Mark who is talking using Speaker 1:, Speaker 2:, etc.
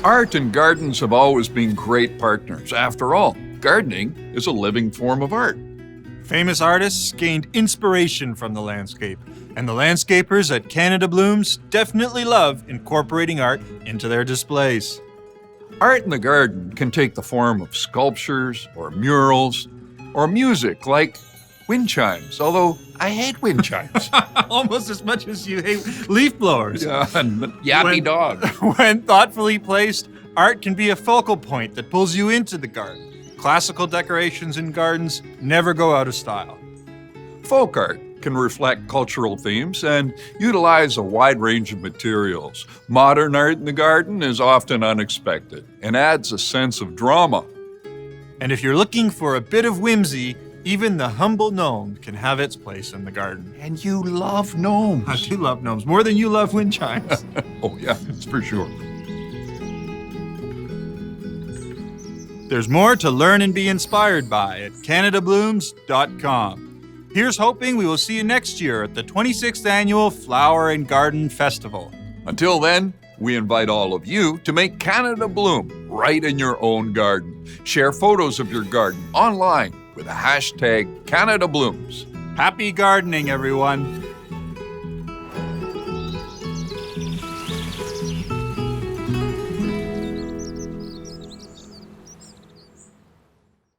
Speaker 1: Art and gardens have always been great partners. After all, gardening is a living form of art.
Speaker 2: Famous artists gained inspiration from the landscape, and the landscapers at Canada Blooms definitely love incorporating art into their displays.
Speaker 1: Art in the garden can take the form of sculptures or murals or music like wind chimes, although I hate wind chimes.
Speaker 2: Almost as much as you hate leaf blowers.
Speaker 1: Yeah, and yappy dog.
Speaker 2: When thoughtfully placed, art can be a focal point that pulls you into the garden. Classical decorations in gardens never go out of style.
Speaker 1: Folk art can reflect cultural themes and utilize a wide range of materials. Modern art in the garden is often unexpected and adds a sense of drama.
Speaker 2: And if you're looking for a bit of whimsy, even the humble gnome can have its place in the garden.
Speaker 1: And you love gnomes.
Speaker 2: I do love gnomes, more than you love wind chimes.
Speaker 1: Oh yeah, that's for sure.
Speaker 2: There's more to learn and be inspired by at CanadaBlooms.com. Here's hoping we will see you next year at the 26th Annual Flower and Garden Festival.
Speaker 1: Until then, we invite all of you to make Canada bloom right in your own garden. Share photos of your garden online with the hashtag CanadaBlooms.
Speaker 2: Happy gardening, everyone.